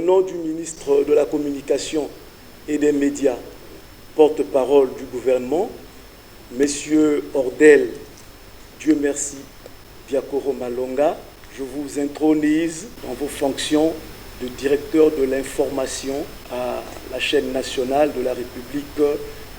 nom du ministre de la Communication et des Médias, porte-parole du gouvernement, Monsieur Ordel, Dieu merci, Biakoro Malonga, je vous intronise dans vos fonctions de directeur de l'information à la chaîne nationale de la République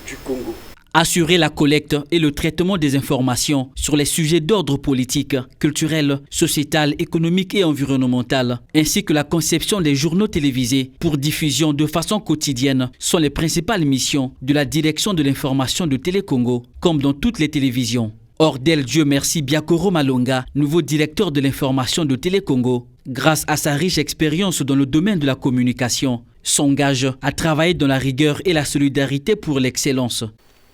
du Congo. Assurer la collecte et le traitement des informations sur les sujets d'ordre politique, culturel, sociétal, économique et environnemental, ainsi que la conception des journaux télévisés pour diffusion de façon quotidienne sont les principales missions de la direction de l'information de Télé Congo, comme dans toutes les télévisions. Ordel Dieu merci Biakoro Malonga, nouveau directeur de l'information de Télé Congo, grâce à sa riche expérience dans le domaine de la communication, s'engage à travailler dans la rigueur et la solidarité pour l'excellence.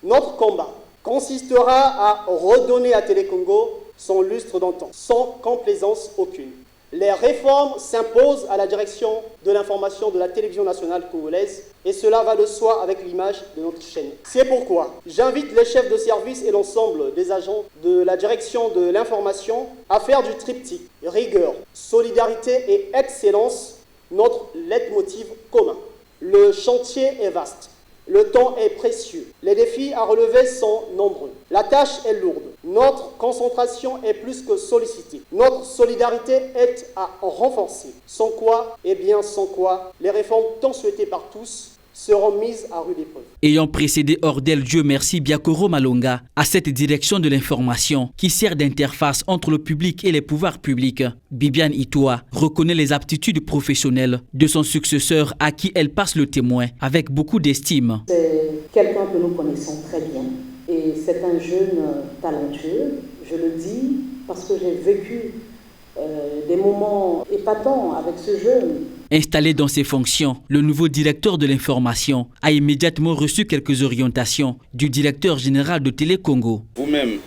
Notre combat consistera à redonner à Télé Congo son lustre d'antan, sans complaisance aucune. Les réformes s'imposent à la direction de l'information de la télévision nationale congolaise et cela va de soi avec l'image de notre chaîne. C'est pourquoi j'invite les chefs de service et l'ensemble des agents de la direction de l'information à faire du triptyque rigueur, solidarité et excellence notre leitmotiv commun. Le chantier est vaste. Le temps est précieux. Les défis à relever sont nombreux. La tâche est lourde. Notre concentration est plus que sollicitée. Notre solidarité est à renforcer. Sans quoi, les réformes tant souhaitées par tous seront mises à rude épreuve. Ayant précédé Ordel Dieu merci Biakoro Malonga à cette direction de l'information qui sert d'interface entre le public et les pouvoirs publics, Bibiane Itoa reconnaît les aptitudes professionnelles de son successeur à qui elle passe le témoin avec beaucoup d'estime. C'est quelqu'un que nous connaissons très bien et c'est un jeune talentueux, je le dis parce que j'ai vécu des moments épatants avec ce jeune. Installé dans ses fonctions, le nouveau directeur de l'information a immédiatement reçu quelques orientations du directeur général de Télé Congo. Vous-même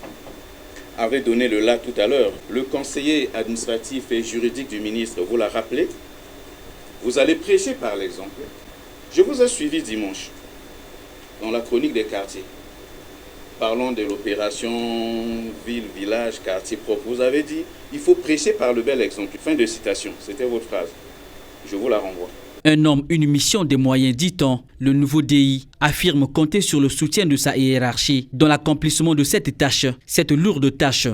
avez donné le là tout à l'heure. Le conseiller administratif et juridique du ministre vous l'a rappelé. Vous allez prêcher par l'exemple. Je vous ai suivi dimanche dans la chronique des quartiers. Parlons de l'opération ville, village, quartier propre. Vous avez dit, il faut prêcher par le bel exemple. Fin de citation, c'était votre phrase. Je vous la renvoie. Un homme, une mission, des moyens, dit-on. Le nouveau DI affirme compter sur le soutien de sa hiérarchie dans l'accomplissement de cette tâche, cette lourde tâche.